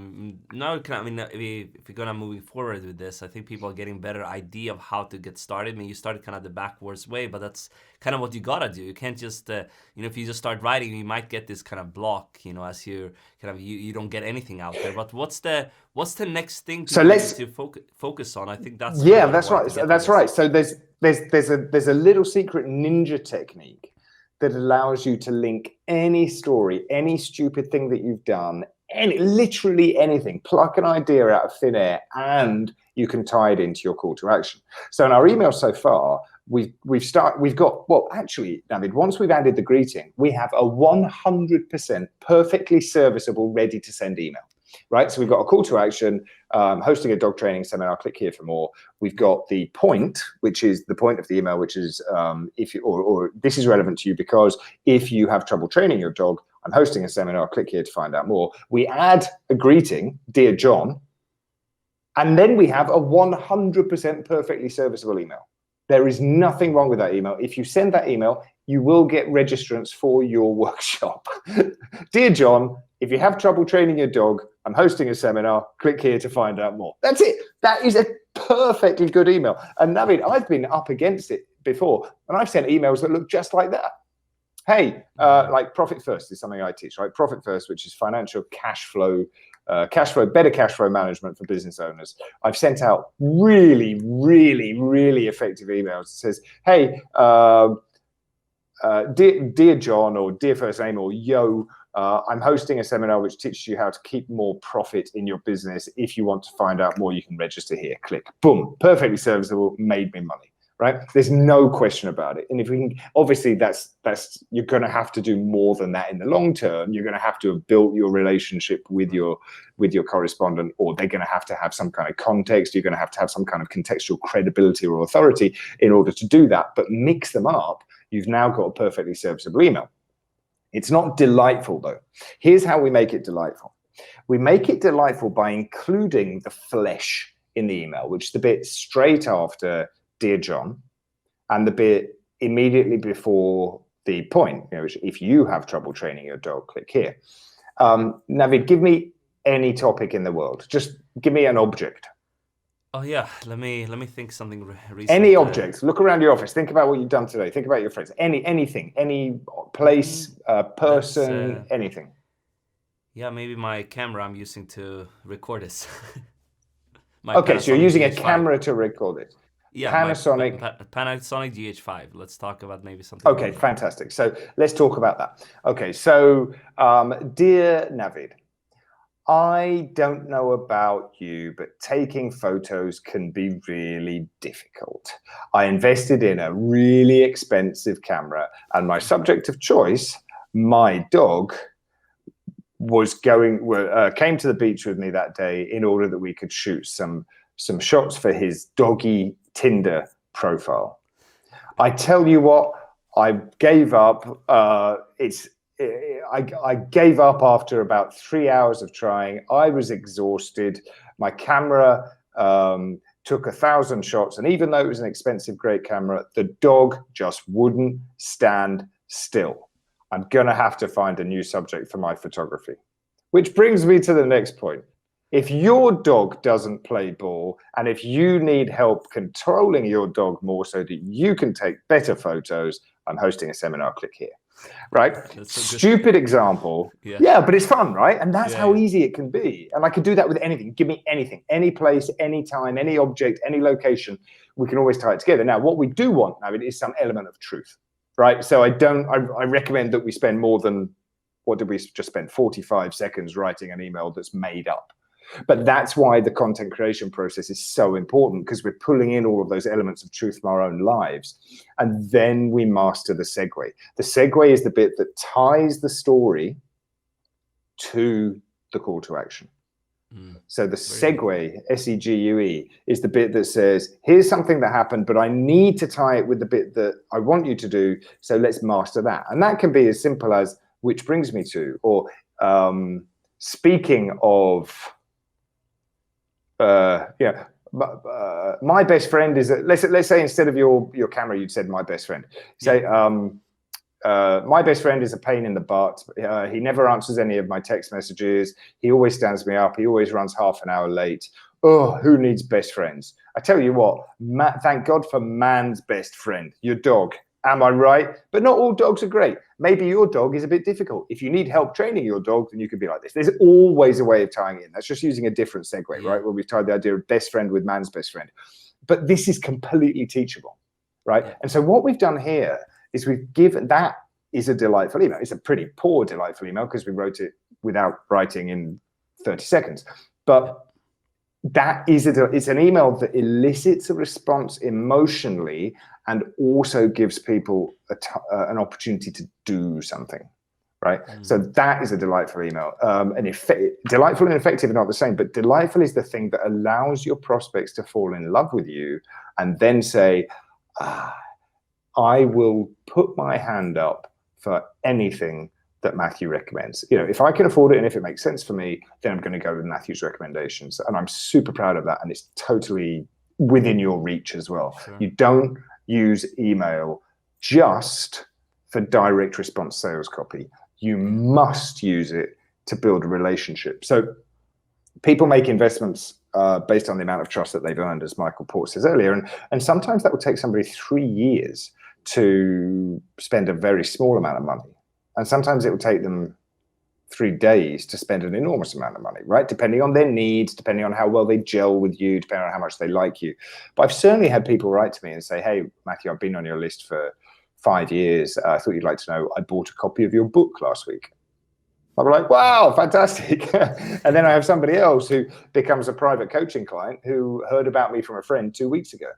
now if we're gonna moving forward with this, I think people are getting better idea of how to get started. I mean, you started kind of the backwards way, but that's kind of what you gotta do. You can't just you know, if you just start writing, you might get this kind of block, you know, as you kind of you don't get anything out there. But what's the next thing people need to focus on? I think that's that's right. That's right. So there's a little secret ninja technique that allows you to link any story, any stupid thing that you've done, literally anything, pluck an idea out of thin air, and you can tie it into your call to action. So in our email so far, we've got, well, actually, Navid, once we've added the greeting, we have a 100% perfectly serviceable, ready to send email. Right, so we've got a call to action, hosting a dog training seminar, click here for more. We've got the point, which is the point of the email, which is if you, or this is relevant to you because if you have trouble training your dog, I'm hosting a seminar, click here to find out more. We add a greeting, dear John, and then we have a 100% perfectly serviceable email. There is nothing wrong with that email. If you send that email, you will get registrants for your workshop. Dear John, if you have trouble training your dog, I'm hosting a seminar, click here to find out more. That's it. That is a perfectly good email. And Navid, I've been up against it before, and I've sent emails that look just like that. Hey, like Profit First is something I teach, right? Profit First, which is financial cash flow, better cash flow management for business owners. I've sent out really, really, really effective emails that says, hey, dear John, or dear first name, or yo, I'm hosting a seminar which teaches you how to keep more profit in your business. If you want to find out more, you can register here. Click. Boom. Perfectly serviceable. Made me money. Right? There's no question about it. And if we can, obviously, that's you're going to have to do more than that in the long term. You're going to have to have built your relationship with your correspondent, or they're going to have some kind of context. You're going to have some kind of contextual credibility or authority in order to do that. But mix them up. You've now got a perfectly serviceable email. It's not delightful, though. Here's how we make it delightful. We make it delightful by including the flesh in the email, which is the bit straight after Dear John, and the bit immediately before the point, you know, which if you have trouble training your dog, click here. Navid, give me any topic in the world. Just give me an object. Oh yeah, let me think something recent. Any object. Look around your office. Think about what you've done today. Think about your friends. Anything, any place, person, anything. Yeah, maybe my camera I'm using to record this. Okay, so you're using a camera to record it. Yeah, Panasonic. Panasonic GH5. Let's talk about maybe something. Okay, fantastic. So let's talk about that. Okay, so dear Navid, I don't know about you, but taking photos can be really difficult. I invested in a really expensive camera, and my subject of choice, my dog, came to the beach with me that day in order that we could shoot some shots for his Doggie Tinder profile. I tell you what, I gave up. I gave up after about 3 hours of trying. I was exhausted. My camera took 1,000 shots, and even though it was an expensive, great camera, the dog just wouldn't stand still. I'm gonna have to find a new subject for my photography. Which brings me to the next point. If your dog doesn't play ball, and if you need help controlling your dog more so that you can take better photos, I'm hosting a seminar, click here. Right? Stupid example. Yeah, but it's fun, right? And that's how easy it can be. And I could do that with anything. Give me anything, any place, any time, any object, any location. We can always tie it together. Now, what we do want now is some element of truth, right? So I recommend that we spend more than, what did we just spend? 45 seconds writing an email that's made up. But that's why the content creation process is so important, because we're pulling in all of those elements of truth from our own lives. And then we master the segue. The segue is the bit that ties the story to the call to action. So the segue, S-E-G-U-E, is the bit that says, here's something that happened, but I need to tie it with the bit that I want you to do. So let's master that. And that can be as simple as, which brings me to, or speaking of, my best friend is, let's say instead of your camera, you'd said my best friend. Say, my best friend is a pain in the butt. He never answers any of my text messages. He always stands me up. He always runs half an hour late. Oh, who needs best friends? I tell you what, thank God for man's best friend, your dog. Am I right? But not all dogs are great. Maybe your dog is a bit difficult. If you need help training your dog, then you could be like this. There's always a way of tying in. That's just using a different segue, right? Where we've tied the idea of best friend with man's best friend. But this is completely teachable, right? And so what we've done here is we've given, that is a delightful email. It's a pretty poor delightful email because we wrote it without writing in 30 seconds. But that is it's an email that elicits a response emotionally and also gives people an opportunity to do something, right? So that is a delightful email. Delightful and effective are not the same, but delightful is the thing that allows your prospects to fall in love with you and then say, I will put my hand up for anything that Matthew recommends. You know, if I can afford it and if it makes sense for me, then I'm going to go with Matthew's recommendations. And I'm super proud of that. And it's totally within your reach as well. Sure. You don't use email just for direct response sales copy. You must use it to build a relationship. So people make investments based on the amount of trust that they've earned, as Michael Port says earlier. And sometimes that will take somebody 3 years to spend a very small amount of money. And sometimes it will take them 3 days to spend an enormous amount of money, right? Depending on their needs, depending on how well they gel with you, depending on how much they like you. But I've certainly had people write to me and say, hey, Matthew, I've been on your list for 5 years. I thought you'd like to know, I bought a copy of your book last week. I'll be like, wow, fantastic. And then I have somebody else who becomes a private coaching client who heard about me from a friend 2 weeks ago,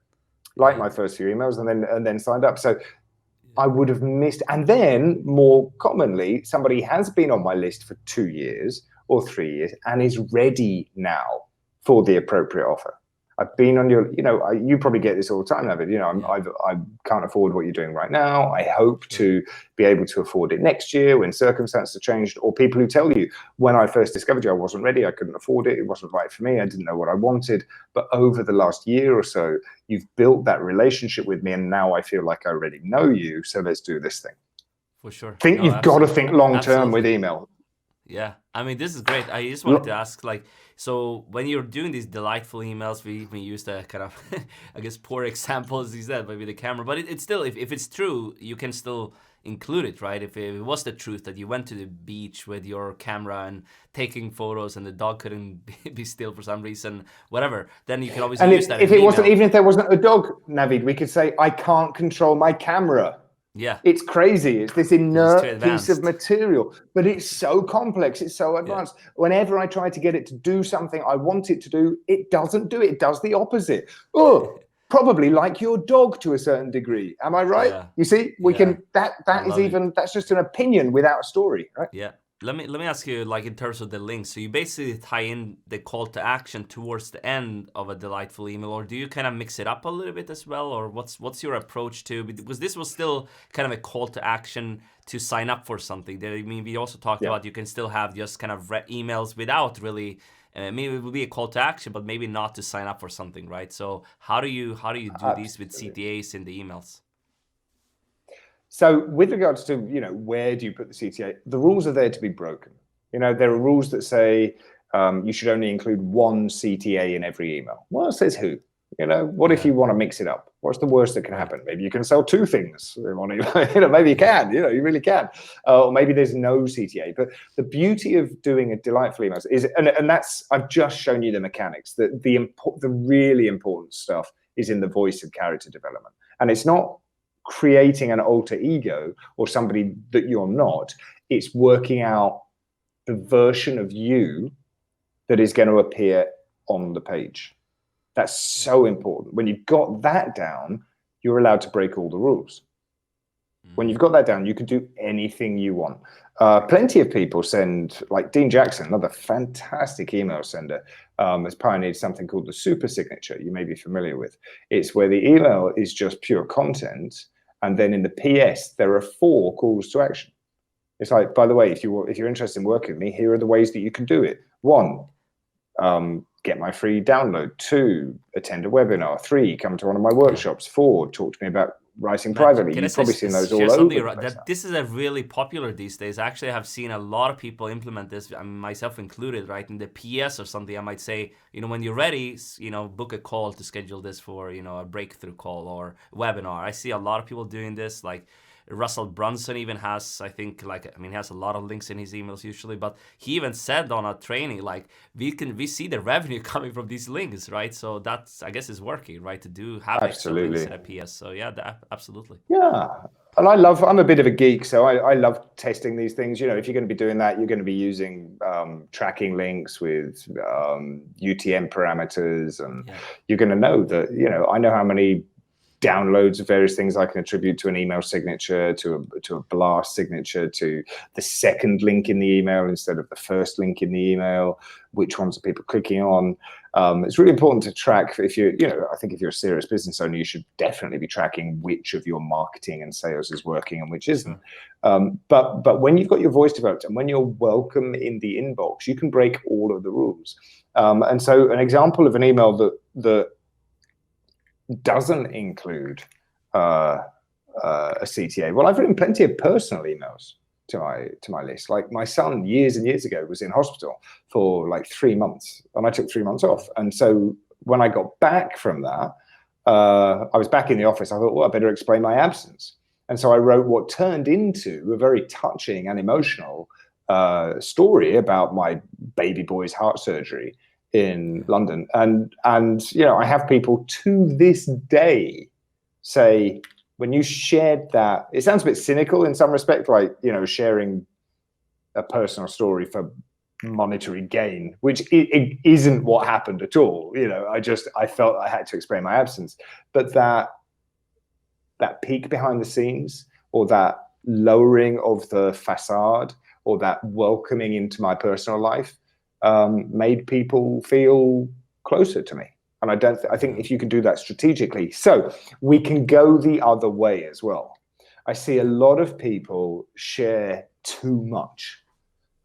liked my first few emails and then signed up. So I would have missed. And then more commonly, somebody has been on my list for 2 years or 3 years and is ready now for the appropriate offer. I've been on your, you know, you probably get this all the time, Navid. You know, I can't afford what you're doing right now. I hope to be able to afford it next year when circumstances have changed. Or people who tell you, when I first discovered you, I wasn't ready. I couldn't afford it. It wasn't right for me. I didn't know what I wanted. But over the last year or so, you've built that relationship with me. And now I feel like I already know you. So let's do this thing. For sure. You've got to think long term with email. Yeah. I mean, this is great. I just wanted to ask, like, so when you're doing these delightful emails, we use the kind of, I guess, poor examples, you said, maybe the camera, but it's still, if it's true, you can still include it, right? If it was the truth that you went to the beach with your camera and taking photos and the dog couldn't be still for some reason, whatever, then you can obviously And use that in if an it wasn't, email. even if there wasn't a dog, Navid, we could say, I can't control my camera. Yeah, It's crazy. It's this because it's too inert piece of advanced. material, but it's so complex. It's so Yeah, advanced. Whenever I try to get it to do something I want it to do, it doesn't do it. It does the opposite. Oh, probably like your dog to a certain degree. Am I right? yeah, You see, we yeah. can, that I is love it. even, that's just an opinion without a story, right? Yeah. Let me ask you, like, in terms of the links. So you basically tie in the call to action towards the end of a delightful email, or do you kind of mix it up a little bit as well, or what's your approach to? Because this was still kind of a call to action to sign up for something. I mean, we also talked Yeah. about you can still have just kind of emails without really. Maybe it would be a call to action, but maybe not to sign up for something, right? So how do you do these with Absolutely. CTAs in the emails? So with regards to, where do you put the CTA? The rules are there to be broken. There are rules that say you should only include one CTA in every email. Well, it says who? What if Yeah, you want to mix it up? What's the worst that can right. happen? Maybe you can sell two things in one email. Maybe you can, you really can. Or maybe there's no CTA. But the beauty of doing a delightful email is, and that's, I've just shown you the mechanics, that the really important stuff is in the voice and character development. And it's not creating an alter ego or somebody that you're not. It's working out the version of you that is going to appear on the page. That's so important. When you've got that down, you're allowed to break all the rules. When you've got that down, you can do anything you want. Plenty of people send, like Dean Jackson, another fantastic email sender, has pioneered something called the super signature. You may be familiar with. It's where the email is just pure content, and then in the PS there are 4 calls to action. It's like, by the way, if you're interested in working with me, here are the ways that you can do it. 1, get my free download. 2, attend a webinar. 3, come to one of my workshops. 4, talk to me about writing privately. Can I You've probably say, seen those share all over something the place that now. this is a really popular these days. Actually, I have seen a lot of people implement this, I mean, myself included, right? In the PS or something, I might say, when you're ready, book a call to schedule this for, a breakthrough call or webinar. I see a lot of people doing this, like Russell Brunson even has, I think, he has a lot of links in his emails usually, but he even said on a training, like, we see the revenue coming from these links, right? So that's, I guess, is working, right? To have extra links Absolutely. in a PS. So yeah, absolutely. Yeah. And I'm a bit of a geek, so I love testing these things. If you're going to be doing that, you're going to be using tracking links with UTM parameters, and you're going to know that, I know how many downloads of various things I can attribute to an email signature, to a blast signature, to the second link in the email instead of the first link in the email. Which ones are people clicking on? It's really important to track. I think if you're a serious business owner, you should definitely be tracking which of your marketing and sales is working and which isn't. But when you've got your voice developed and when you're welcome in the inbox, you can break all of the rules. And so an example of an email that doesn't include a CTA. Well, I've written plenty of personal emails to my list. Like my son years and years ago was in hospital for like 3 months, and I took 3 months off. And so when I got back from that, I was back in the office. I thought, well, I better explain my absence. And so I wrote what turned into a very touching and emotional story about my baby boy's heart surgery in London. And I have people to this day say, when you shared that, it sounds a bit cynical in some respect, like, sharing a personal story for monetary gain, which it isn't what happened at all. I felt I had to explain my absence. But that peek behind the scenes, or that lowering of the facade, or that welcoming into my personal life, made people feel closer to me. And I think if you can do that strategically, so we can go the other way as well. I see a lot of people share too much.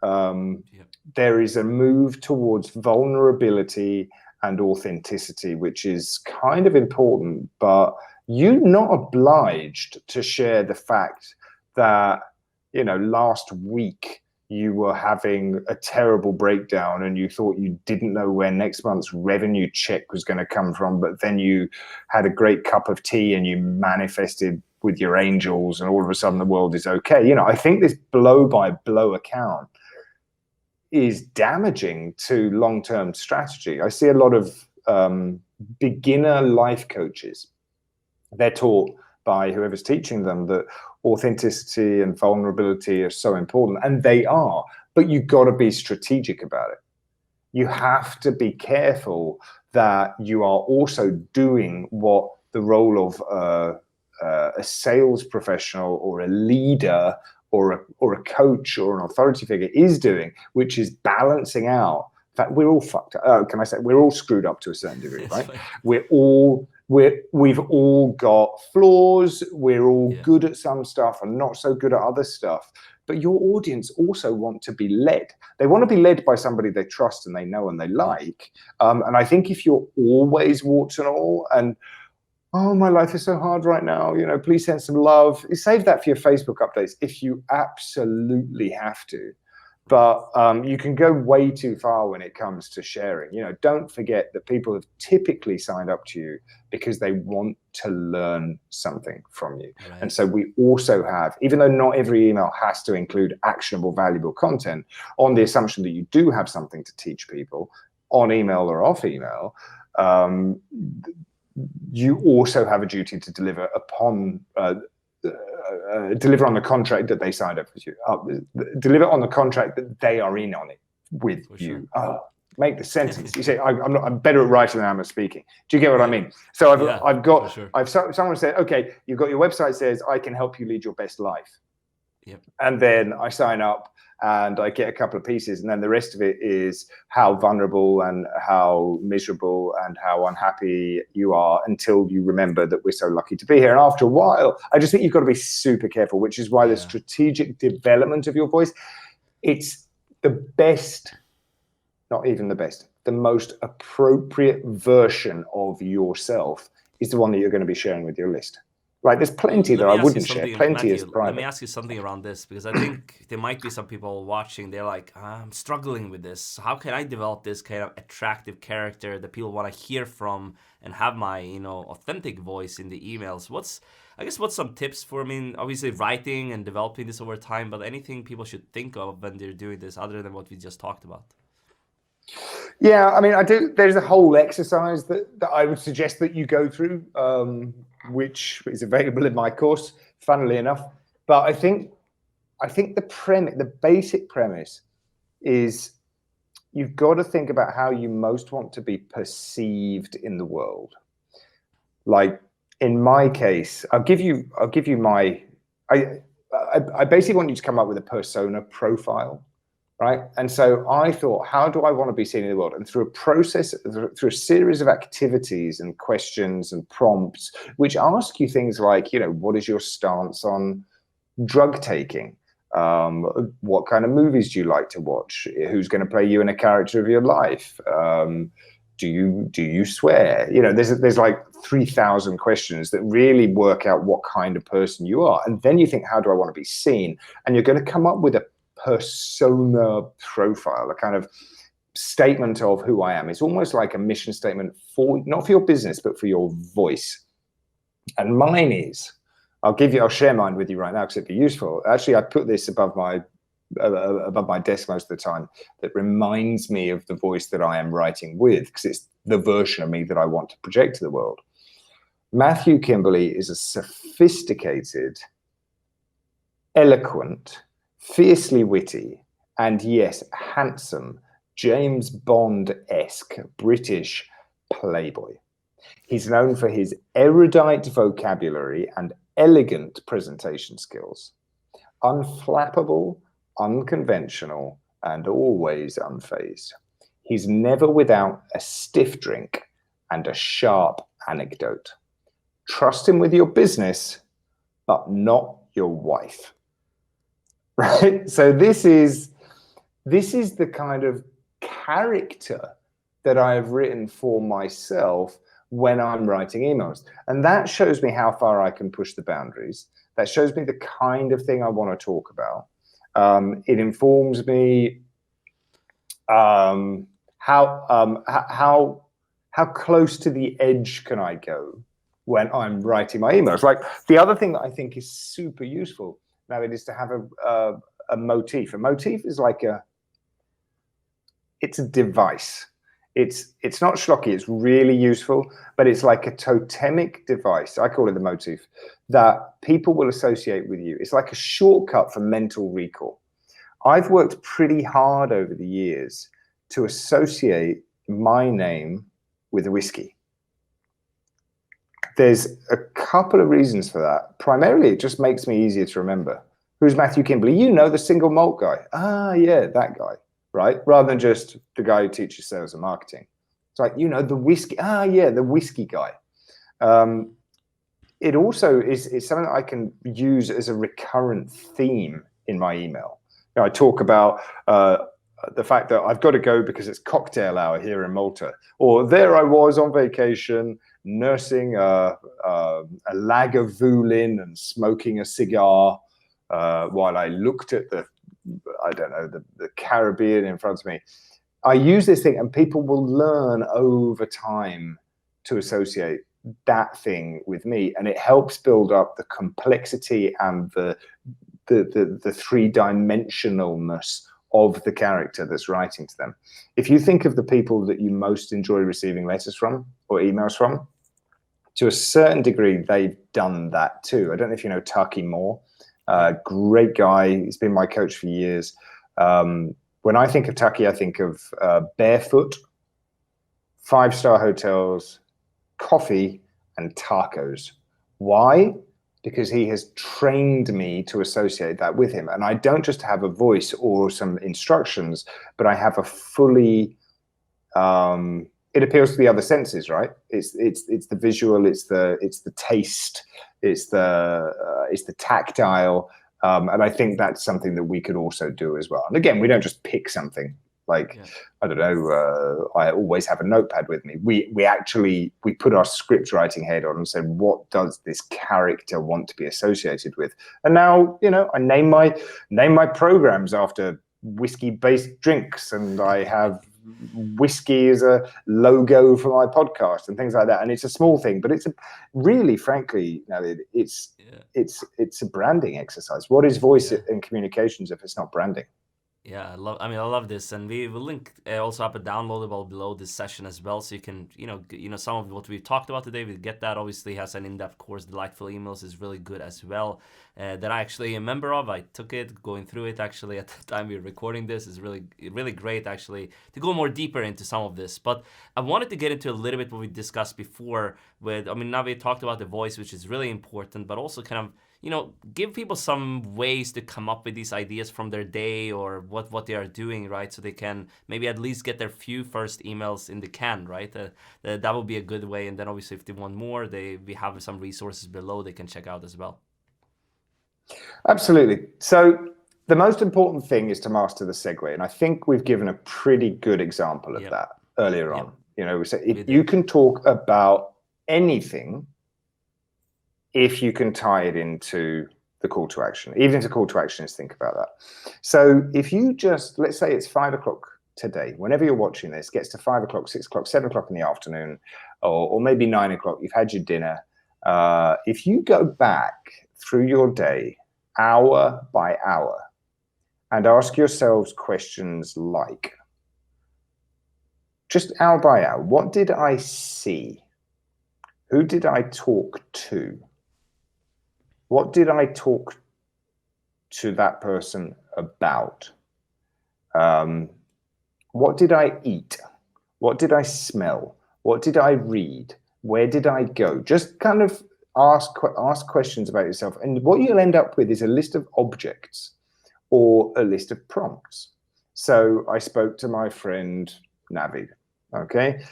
There is a move towards vulnerability and authenticity, which is kind of important, but you're not obliged to share the fact that, last week you were having a terrible breakdown and you thought you didn't know where next month's revenue check was going to come from, but then you had a great cup of tea and you manifested with your angels and all of a sudden the world is okay. I think this blow by blow account is damaging to long-term strategy. I see a lot of beginner life coaches. They're taught by whoever's teaching them that authenticity and vulnerability are so important, and they are, but you've got to be strategic about it. You have to be careful that you are also doing what the role of a sales professional or a leader or a coach or an authority figure is doing, which is balancing out. In fact, we're all fucked up. Can I say we're all screwed up to a certain degree, right? We've all got flaws. We're all good at some stuff and not so good at other stuff. But your audience also want to be led. They want to be led by somebody they trust and they know and they like. And I think if you're always warts and all and, oh, my life is so hard right now, please send some love. Save that for your Facebook updates if you absolutely have to. But you can go way too far when it comes to sharing. Don't forget that people have typically signed up to you because they want to learn something from you. Right. And so we also have, even though not every email has to include actionable, valuable content, on the assumption that you do have something to teach people on email or off email, you also have a duty to deliver upon deliver on the contract that they signed up with you. Deliver on the contract that they are in on it with you. Sure. Make the sentence. You say, I'm better at writing than I'm at speaking. Do you get what I mean? So someone said, okay, you've got your website says I can help you lead your best life. Yep. And then I sign up and I get a couple of pieces, and then the rest of it is how vulnerable and how miserable and how unhappy you are until you remember that we're so lucky to be here. And after a while, I just think you've got to be super careful, which is why the strategic development of your voice, it's the best, not even the best, the most appropriate version of yourself is the one that you're going to be sharing with your list. Right, there's plenty that I wouldn't share. Plenty is private. Let me ask you something around this, because I think there might be some people watching. They're like, I'm struggling with this. How can I develop this kind of attractive character that people want to hear from and have my, authentic voice in the emails? What's some tips for? Obviously writing and developing this over time, but anything people should think of when they're doing this other than what we just talked about? Yeah, I do. There's a whole exercise that I would suggest that you go through, which is available in my course, funnily enough. But I think the basic premise is you've got to think about how you most want to be perceived in the world. Like in my case, I'll give you my. I basically want you to come up with a persona profile. Right. And so I thought, how do I want to be seen in the world? And through a series of activities and questions and prompts, which ask you things like, what is your stance on drug taking? What kind of movies do you like to watch? Who's going to play you in a character of your life? Do you swear? There's like 3,000 questions that really work out what kind of person you are. And then you think, how do I want to be seen? And you're going to come up with a persona profile, a kind of statement of who I am. It's almost like a mission statement not for your business, but for your voice. And mine is, I'll share mine with you right now because it'd be useful. Actually, I put this above my desk most of the time. That reminds me of the voice that I am writing with, because it's the version of me that I want to project to the world. Matthew Kimberley is a sophisticated, eloquent, fiercely witty, and yes, handsome, James Bond-esque British playboy. He's known for his erudite vocabulary and elegant presentation skills. Unflappable, unconventional, and always unfazed. He's never without a stiff drink and a sharp anecdote. Trust him with your business, but not your wife. Right? So this is the kind of character that I have written for myself when I'm writing emails. And that shows me how far I can push the boundaries. That shows me the kind of thing I want to talk about. It informs me how close to the edge can I go when I'm writing my emails. Like the other thing that I think is super useful now, it is to have a motif. A motif is like it's a device. It's not schlocky, it's really useful, but it's like a totemic device. I call it the motif that people will associate with you. It's like a shortcut for mental recall. I've worked pretty hard over the years to associate my name with a whiskey. There's a couple of reasons for that. Primarily, it just makes me easier to remember. Who's Matthew Kimberley? You know, the single malt guy. Ah, yeah, that guy, right? Rather than just the guy who teaches sales and marketing. It's like, you know, the whiskey. Ah, yeah, the whiskey guy. It also is something that I can use as a recurrent theme in my email. You know, I talk about the fact that I've got to go because it's cocktail hour here in Malta, or there I was on vacation nursing a Lagavulin and smoking a cigar while I looked at the Caribbean in front of me. I use this thing, and people will learn over time to associate that thing with me, and it helps build up the complexity and the three-dimensionalness of the character that's writing to them. If you think of the people that you most enjoy receiving letters from or emails from, to a certain degree, they've done that too. I don't know if you know Taki Moore, great guy. He's been my coach for years. When I think of Taki, I think of barefoot, 5-star hotels, coffee, and tacos. Why? Because he has trained me to associate that with him. And I don't just have a voice or some instructions, but I have a fully, it appeals to the other senses, right? It's the visual, it's the taste, it's the tactile. And I think that's something that we could also do as well. And again, we don't just pick something. Like, I don't know, I always have a notepad with me. We put our script writing head on and said, what does this character want to be associated with? And now, you know, I name my programs after whiskey-based drinks, and I have whiskey as a logo for my podcast and things like that. And it's a small thing, but it's really, frankly, Navid, it's a branding exercise. What is voice in communications if it's not branding? Yeah, I love this, and we will link also up a downloadable below this session as well, so you can, you know, some of what we've talked about today. We get that. Obviously, has an in-depth course, Delightful Emails, is really good as well. That I actually am a member of. I took it, going through it actually at the time we were recording this. Is really great actually to go more deeper into some of this. But I wanted to get into a little bit what we discussed before. Navid talked about the voice, which is really important, but also kind of, you know, give people some ways to come up with these ideas from their day or what they are doing, right? So they can maybe at least get their few first emails in the can, right? That would be a good way. And then obviously if they want more, we have some resources below they can check out as well. Absolutely. So the most important thing is to master the segue. And I think we've given a pretty good example of that earlier on. You know, we say you can talk about anything if you can tie it into the call to action. Even if the call to action is, think about that. So if you just, let's say it's 5 o'clock today, whenever you're watching this, gets to 5 o'clock, 6 o'clock, 7 o'clock in the afternoon, or maybe 9 o'clock, you've had your dinner. If you go back through your day, hour by hour, and ask yourselves questions like, just hour by hour, what did I see? Who did I talk to? What did I talk to that person about? What did I eat? What did I smell? What did I read? Where did I go? Just kind of ask questions about yourself. And what you'll end up with is a list of objects or a list of prompts. So I spoke to my friend Navid. Okay.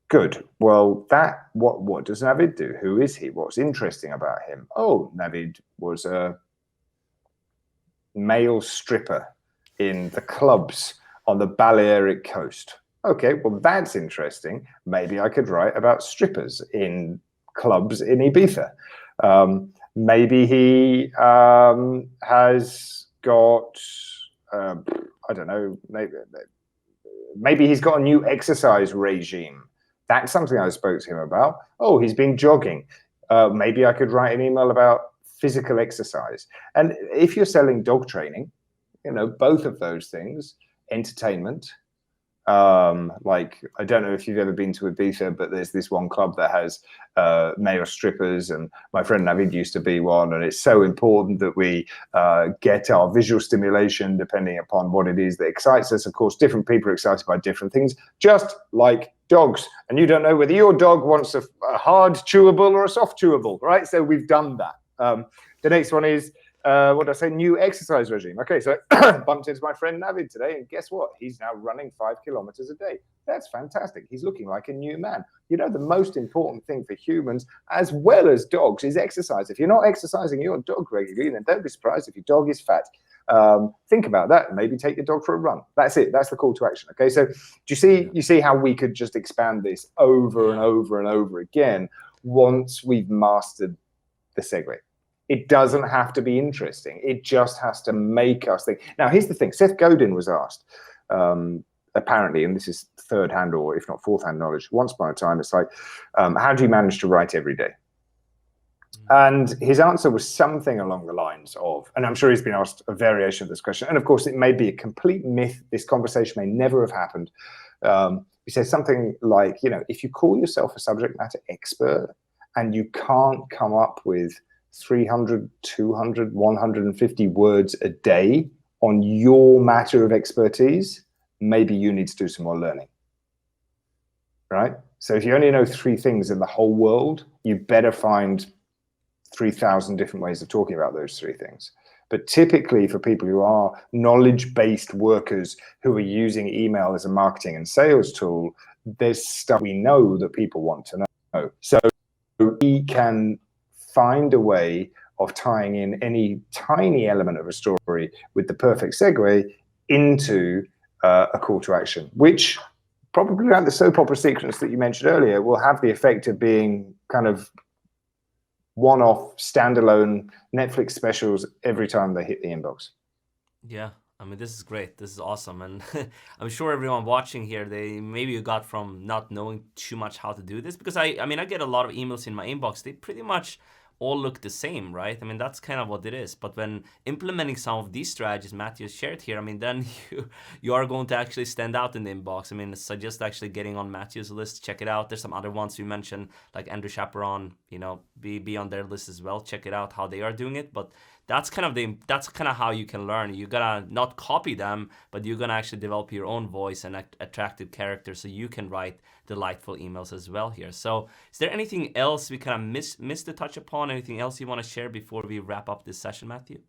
Good. Well, what does Navid do? Who is he? What's interesting about him? Oh, Navid was a male stripper in the clubs on the Balearic coast. Okay, well, that's interesting. Maybe I could write about strippers in clubs in Ibiza. Maybe he has got, I don't know, maybe he's got a new exercise regime. That's something I spoke to him about. Oh, he's been jogging. Maybe I could write an email about physical exercise. And if you're selling dog training, both of those things, entertainment, like, I don't know if you've ever been to Ibiza, but there's this one club that has male strippers, and my friend Navid used to be one, and it's so important that we get our visual stimulation depending upon what it is that excites us. Of course, different people are excited by different things, just like dogs, and you don't know whether your dog wants a hard chewable or a soft chewable, right? So we've done that. The next one is, what did I say? New exercise regime. Okay, so I bumped into my friend Navid today, and guess what? He's now running 5 kilometers a day. That's fantastic. He's looking like a new man. The most important thing for humans as well as dogs is exercise. If you're not exercising your dog regularly, then don't be surprised if your dog is fat. Think about that and maybe take your dog for a run. That's it. That's the call to action. Okay, so do you see how we could just expand this over and over and over again once we've mastered the segue? It doesn't have to be interesting. It just has to make us think. Now, here's the thing. Seth Godin was asked, apparently, and this is third-hand or if not fourth-hand knowledge, once upon a time, it's like, how do you manage to write every day? And his answer was something along the lines of, and I'm sure he's been asked a variation of this question, and of course, it may be a complete myth. This conversation may never have happened. He says something like, if you call yourself a subject matter expert and you can't come up with 300, 200, 150 words a day on your matter of expertise, maybe you need to do some more learning, right? So if you only know 3 things in the whole world, you better find 3,000 different ways of talking about those 3 things. But typically for people who are knowledge-based workers who are using email as a marketing and sales tool, there's stuff we know that people want to know. So we can find a way of tying in any tiny element of a story with the perfect segue into a call to action, which probably like the soap opera sequence that you mentioned earlier will have the effect of being kind of one-off standalone Netflix specials every time they hit the inbox. Yeah, I mean, this is great. This is awesome. And I'm sure everyone watching here, maybe you got from not knowing too much how to do this, because I mean, I get a lot of emails in my inbox. They pretty much all look the same, right? I mean, that's kind of what it is. But when implementing some of these strategies Matthew shared here, I mean, then you are going to actually stand out in the inbox. I mean, suggest actually getting on Matthew's list. Check it out. There's some other ones we mentioned, like Andrew Chaperon, be on their list as well. Check it out how they are doing it. But that's kind of how you can learn. You gotta not copy them, but you're gonna actually develop your own voice and attractive character, so you can write delightful emails as well here. So is there anything else we kind of missed to touch upon? Anything else you want to share before we wrap up this session, Matthew?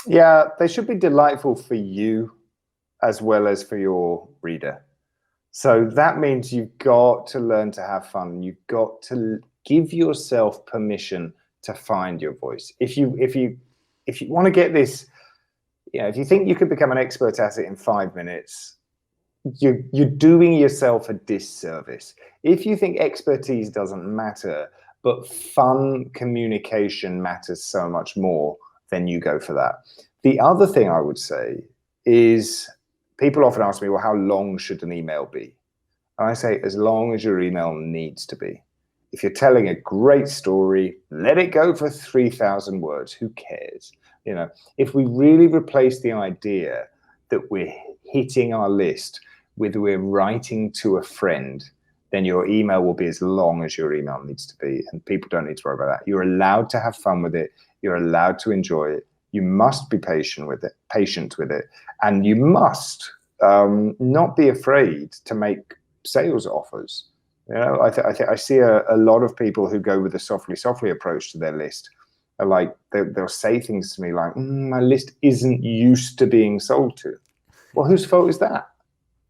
Yeah, they should be delightful for you as well as for your reader. So that means you've got to learn to have fun. You've got to give yourself permission to find your voice. If you want to get this, if you think you could become an expert at it in 5 minutes, you're doing yourself a disservice. If you think expertise doesn't matter, but fun communication matters so much more, then you go for that. The other thing I would say is, people often ask me, well, how long should an email be? And I say, as long as your email needs to be. If you're telling a great story, let it go for 3,000 words. Who cares? If we really replace the idea that we're hitting our list with we're writing to a friend, then your email will be as long as your email needs to be, and people don't need to worry about that. You're allowed to have fun with it. You're allowed to enjoy it. You must be patient with it, and you must not be afraid to make sales offers. I see a lot of people who go with a softly approach to their list. Like they'll say things to me like, my list isn't used to being sold to. Well, whose fault is that?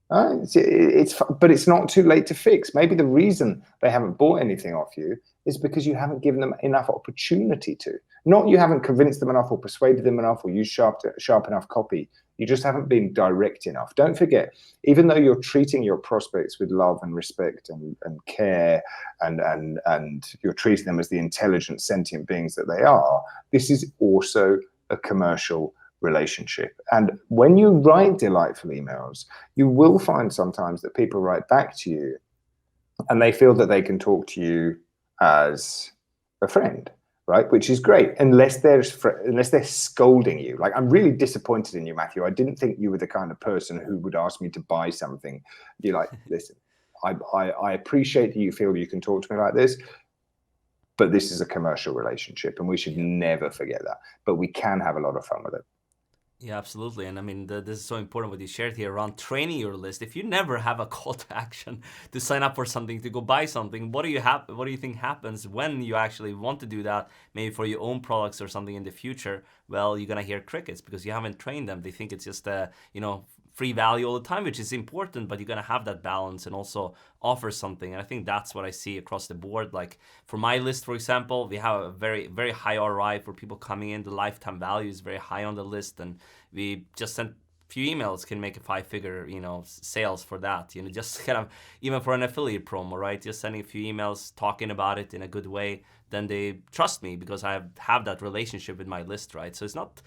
But it's not too late to fix. Maybe the reason they haven't bought anything off you is because you haven't given them enough opportunity to. Not you haven't convinced them enough or persuaded them enough or used sharp enough copy. You just haven't been direct enough. Don't forget, even though you're treating your prospects with love and respect and care, and you're treating them as the intelligent, sentient beings that they are, this is also a commercial relationship. And when you write delightful emails, you will find sometimes that people write back to you and they feel that they can talk to you as a friend, right? Which is great, unless they're scolding you. Like, I'm really disappointed in you, Matthew. I didn't think you were the kind of person who would ask me to buy something. You're like, listen, I appreciate that you feel you can talk to me like this, but this is a commercial relationship, and we should never forget that. But we can have a lot of fun with it. Yeah, absolutely. And I mean, this is so important what you shared here around training your list. If you never have a call to action to sign up for something, to go buy something, what do you think happens when you actually want to do that, maybe for your own products or something in the future? Well, you're gonna hear crickets because you haven't trained them. They think it's just free value all the time, which is important, but you're gonna have that balance and also offer something. And I think that's what I see across the board. Like for my list, for example, we have a very, very high ROI for people coming in. The lifetime value is very high on the list, and we just sent few emails can make a 5-figure, sales for that. Just kind of even for an affiliate promo, right? Just sending a few emails, talking about it in a good way, then they trust me because I have that relationship with my list, right? So it's not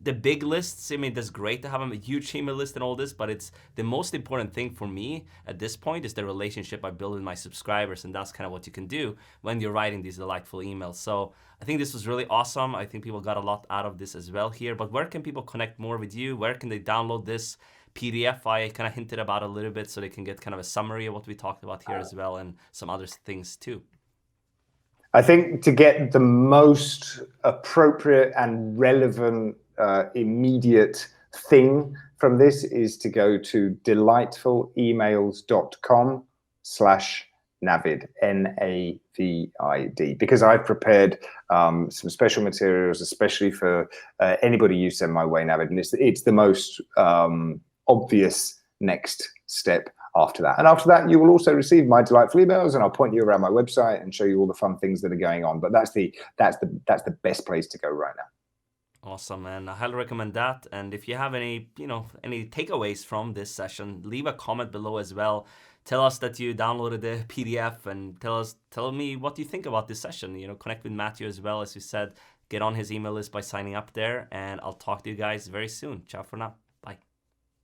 the big lists. I mean, that's great to have a huge email list and all this, but it's the most important thing for me at this point is the relationship I build with my subscribers, and that's kind of what you can do when you're writing these delightful emails. So I think this was really awesome. I think people got a lot out of this as well here. But where can people connect more with you? Where can they download this PDF I kind of hinted about a little bit so they can get kind of a summary of what we talked about here as well, and some other things too? I think to get the most appropriate and relevant, immediate thing from this is to go to delightfulemails.com/Navid, Navid, because I've prepared some special materials, especially for anybody you send my way, Navid, and it's the most obvious next step after that. And after that, you will also receive my delightful emails, and I'll point you around my website and show you all the fun things that are going on. But that's the best place to go right now. Awesome, man. I highly recommend that. And if you have any takeaways from this session, leave a comment below as well. Tell us that you downloaded the PDF, and tell me what you think about this session. Connect with Matthew as well, as you said. Get on his email list by signing up there, and I'll talk to you guys very soon. Ciao for now.